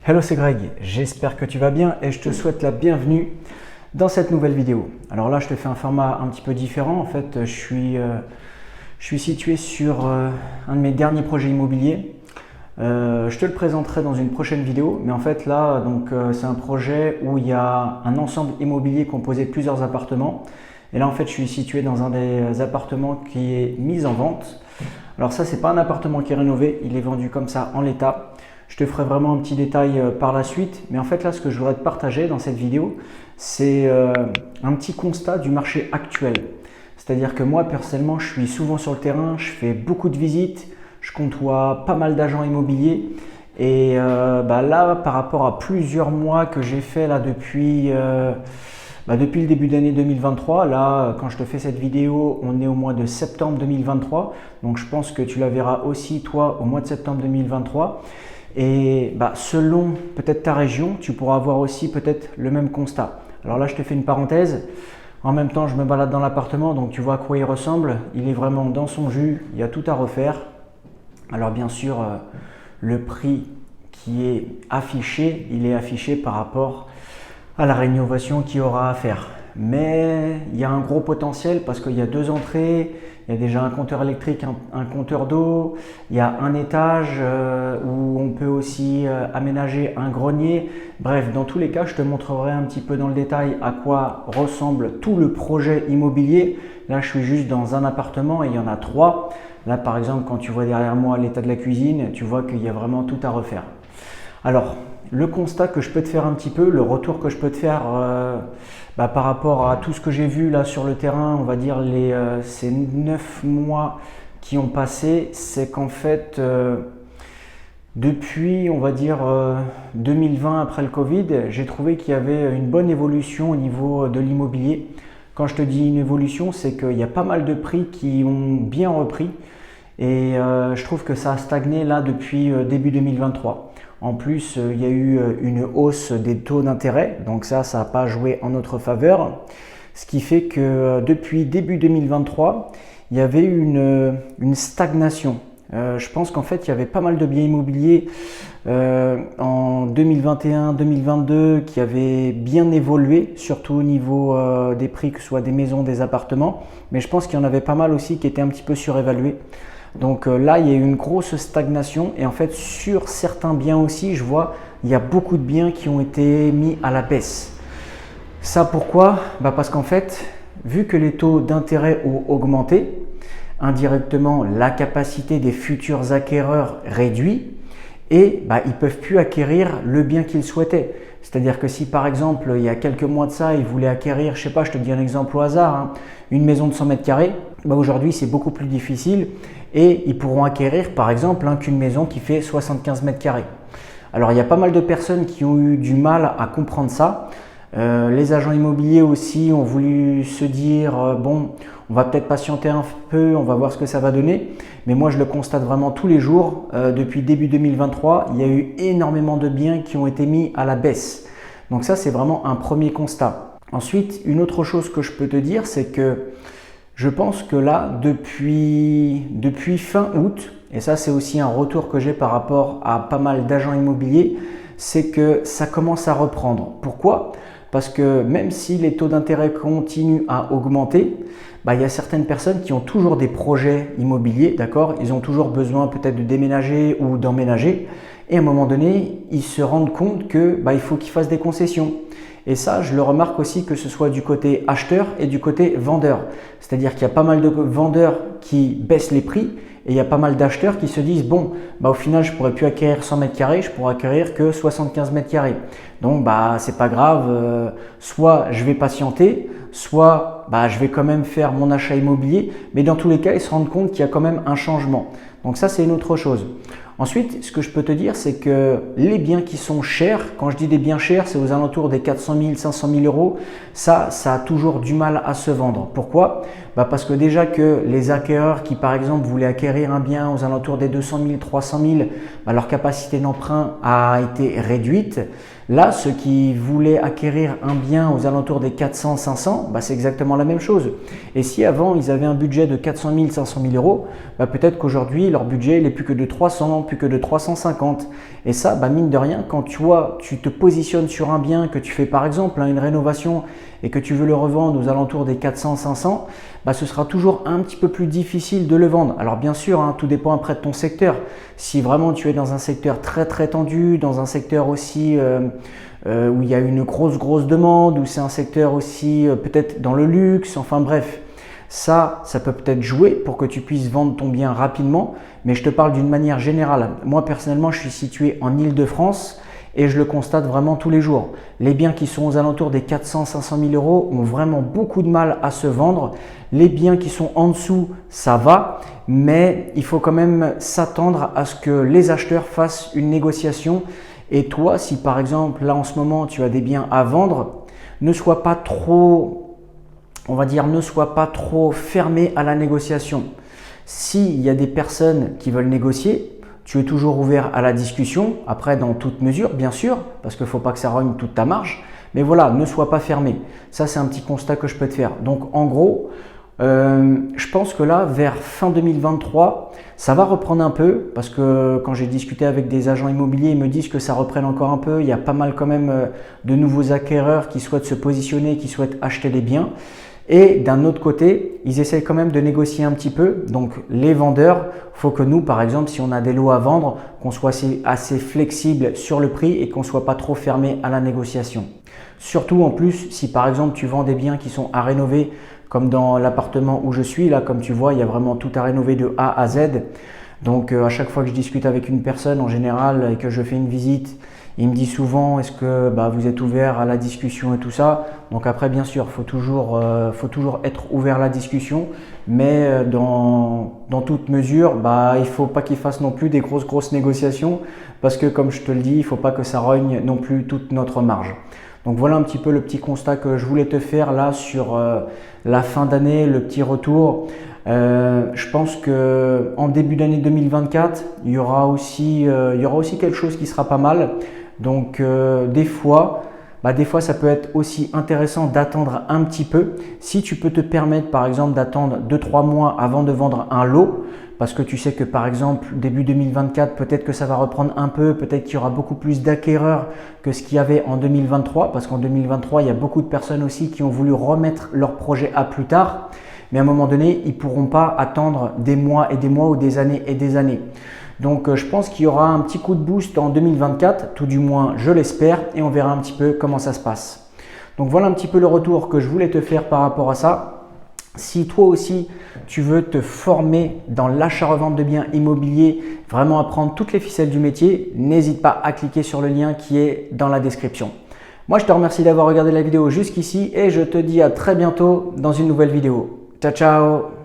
Hello, c'est Greg, j'espère que tu vas bien et je te souhaite la bienvenue dans cette nouvelle vidéo. Alors là, je te fais un format un petit peu différent. En fait, je suis situé sur un de mes derniers projets immobiliers. Je te le présenterai dans une prochaine vidéo, mais en fait là, c'est un projet où il y a un ensemble immobilier composé de plusieurs appartements. Et là, en fait, je suis situé dans un des appartements qui est mis en vente. Alors ça, c'est pas un appartement qui est rénové, il est vendu comme ça en l'état. Je te ferai vraiment un petit détail par la suite, mais en fait là, ce que je voudrais te partager dans cette vidéo, c'est un petit constat du marché actuel. C'est-à-dire que moi, personnellement, je suis souvent sur le terrain, je fais beaucoup de visites, je côtoie pas mal d'agents immobiliers. Et là, par rapport à plusieurs mois que j'ai fait là depuis le début d'année 2023, là, quand je te fais cette vidéo, on est au mois de septembre 2023. Donc, je pense que tu la verras aussi, toi, au mois de septembre 2023. Et selon peut-être ta région, tu pourras avoir aussi peut-être le même constat. Alors là, je te fais une parenthèse. En même temps, je me balade dans l'appartement, donc tu vois à quoi il ressemble. Il est vraiment dans son jus, il y a tout à refaire. Alors bien sûr, le prix qui est affiché, il est affiché par rapport à la rénovation qu'il y aura à faire. Mais il y a un gros potentiel parce qu'il y a deux entrées, il y a déjà un compteur électrique, un compteur d'eau, il y a un étage où on peut aussi aménager un grenier. Bref, dans tous les cas, je te montrerai un petit peu dans le détail à quoi ressemble tout le projet immobilier. Là, je suis juste dans un appartement et il y en a trois. Là, par exemple, quand tu vois derrière moi l'état de la cuisine, tu vois qu'il y a vraiment tout à refaire. Alors, le constat que je peux te faire un petit peu, le retour que je peux te faire par rapport à tout ce que j'ai vu là sur le terrain, on va dire ces 9 mois qui ont passé, c'est qu'en fait, depuis, on va dire 2020 après le Covid, j'ai trouvé qu'il y avait une bonne évolution au niveau de l'immobilier. Quand je te dis une évolution, c'est qu'il y a pas mal de prix qui ont bien repris et je trouve que ça a stagné là depuis début 2023. En plus, il y a eu une hausse des taux d'intérêt, donc ça n'a pas joué en notre faveur. Ce qui fait que depuis début 2023, il y avait une stagnation. Je pense qu'en fait, il y avait pas mal de biens immobiliers en 2021-2022 qui avaient bien évolué, surtout au niveau des prix, que ce soit des maisons, des appartements. Mais je pense qu'il y en avait pas mal aussi qui étaient un petit peu surévalués. Donc là, il y a eu une grosse stagnation et en fait, sur certains biens aussi, je vois, il y a beaucoup de biens qui ont été mis à la baisse. Ça pourquoi? Parce qu'en fait, vu que les taux d'intérêt ont augmenté, indirectement, la capacité des futurs acquéreurs réduit et ils ne peuvent plus acquérir le bien qu'ils souhaitaient. C'est-à-dire que si par exemple, il y a quelques mois de ça, ils voulaient acquérir, je sais pas, je te dis un exemple au hasard, une maison de 100 mètres carrés, aujourd'hui c'est beaucoup plus difficile et ils pourront acquérir par exemple qu'une maison qui fait 75 mètres carrés. Alors il y a pas mal de personnes qui ont eu du mal à comprendre ça. Les agents immobiliers aussi ont voulu se dire on va peut-être patienter un peu, on va voir ce que ça va donner. Mais moi je le constate vraiment tous les jours. Depuis début 2023, il y a eu énormément de biens qui ont été mis à la baisse. Donc ça c'est vraiment un premier constat. Ensuite, une autre chose que je peux te dire, c'est que je pense que là, depuis fin août, et ça c'est aussi un retour que j'ai par rapport à pas mal d'agents immobiliers, c'est que ça commence à reprendre. Pourquoi ? Parce que même si les taux d'intérêt continuent à augmenter, il y a certaines personnes qui ont toujours des projets immobiliers, d'accord ? Ils ont toujours besoin peut-être de déménager ou d'emménager. Et à un moment donné, ils se rendent compte qu'il faut qu'ils fassent des concessions. Et ça, je le remarque aussi que ce soit du côté acheteur et du côté vendeur. C'est-à-dire qu'il y a pas mal de vendeurs qui baissent les prix et il y a pas mal d'acheteurs qui se disent au final, je pourrais plus acquérir 100 mètres carrés, je pourrais acquérir que 75 mètres carrés. Donc, c'est pas grave, soit je vais patienter, soit je vais quand même faire mon achat immobilier. Mais dans tous les cas, ils se rendent compte qu'il y a quand même un changement. Donc ça, c'est une autre chose. Ensuite, ce que je peux te dire, c'est que les biens qui sont chers, quand je dis des biens chers, c'est aux alentours des 400 000, 500 000 euros, ça a toujours du mal à se vendre. Pourquoi ? Parce que déjà que les acquéreurs qui par exemple voulaient acquérir un bien aux alentours des 200 000, 300 000, leur capacité d'emprunt a été réduite. Là, ceux qui voulaient acquérir un bien aux alentours des 400, 500, c'est exactement la même chose. Et si avant ils avaient un budget de 400 000, 500 000 euros, peut-être qu'aujourd'hui leur budget n'est plus que de 300, plus que de 350. Et ça, mine de rien, quand tu te positionnes sur un bien, que tu fais par exemple une rénovation et que tu veux le revendre aux alentours des 400, 500, ce sera toujours un petit peu plus difficile de le vendre. Alors bien sûr, tout dépend après de ton secteur. Si vraiment tu es dans un secteur très très tendu, dans un secteur aussi où il y a une grosse demande, ou c'est un secteur aussi peut-être dans le luxe, enfin bref, ça peut peut-être jouer pour que tu puisses vendre ton bien rapidement, mais je te parle d'une manière générale. Moi personnellement, je suis situé en Île-de-France et je le constate vraiment tous les jours. Les biens qui sont aux alentours des 400 500 000 euros ont vraiment beaucoup de mal à se vendre. Les biens qui sont en dessous, ça va, mais il faut quand même s'attendre à ce que les acheteurs fassent une négociation. Et toi, si par exemple, là en ce moment, tu as des biens à vendre, ne sois pas trop, ne sois pas trop fermé à la négociation. S'il y a des personnes qui veulent négocier, tu es toujours ouvert à la discussion, après dans toute mesure bien sûr, parce qu'il ne faut pas que ça rogne toute ta marge, mais voilà, ne sois pas fermé. Ça c'est un petit constat que je peux te faire. Donc en gros, je pense que là, vers fin 2023, ça va reprendre un peu, parce que quand j'ai discuté avec des agents immobiliers, ils me disent que ça reprenne encore un peu. Il y a pas mal quand même de nouveaux acquéreurs qui souhaitent se positionner, qui souhaitent acheter des biens. Et d'un autre côté, ils essaient quand même de négocier un petit peu. Donc les vendeurs, il faut que nous, par exemple, si on a des lots à vendre, qu'on soit assez flexible sur le prix et qu'on ne soit pas trop fermé à la négociation. Surtout en plus, si par exemple tu vends des biens qui sont à rénover, comme dans l'appartement où je suis, là comme tu vois, il y a vraiment tout à rénover de A à Z. Donc à chaque fois que je discute avec une personne en général et que je fais une visite, il me dit souvent, est-ce que vous êtes ouvert à la discussion et tout ça. Donc après, bien sûr, faut toujours être ouvert à la discussion, mais dans toute mesure, il ne faut pas qu'il fasse non plus des grosses négociations, parce que comme je te le dis, il ne faut pas que ça rogne non plus toute notre marge. Donc voilà un petit peu le petit constat que je voulais te faire là sur la fin d'année, le petit retour. Je pense que en début d'année 2024, il y aura aussi quelque chose qui sera pas mal. Donc des fois, ça peut être aussi intéressant d'attendre un petit peu. Si tu peux te permettre par exemple d'attendre 2-3 mois avant de vendre un lot, parce que tu sais que par exemple début 2024, peut-être que ça va reprendre un peu, peut-être qu'il y aura beaucoup plus d'acquéreurs que ce qu'il y avait en 2023, parce qu'en 2023, il y a beaucoup de personnes aussi qui ont voulu remettre leur projet à plus tard. Mais à un moment donné, ils ne pourront pas attendre des mois et des mois ou des années et des années. Donc je pense qu'il y aura un petit coup de boost en 2024, tout du moins je l'espère, et on verra un petit peu comment ça se passe. Donc voilà un petit peu le retour que je voulais te faire par rapport à ça. Si toi aussi tu veux te former dans l'achat-revente de biens immobiliers, vraiment apprendre toutes les ficelles du métier, n'hésite pas à cliquer sur le lien qui est dans la description. Moi je te remercie d'avoir regardé la vidéo jusqu'ici et je te dis à très bientôt dans une nouvelle vidéo. Ciao ciao!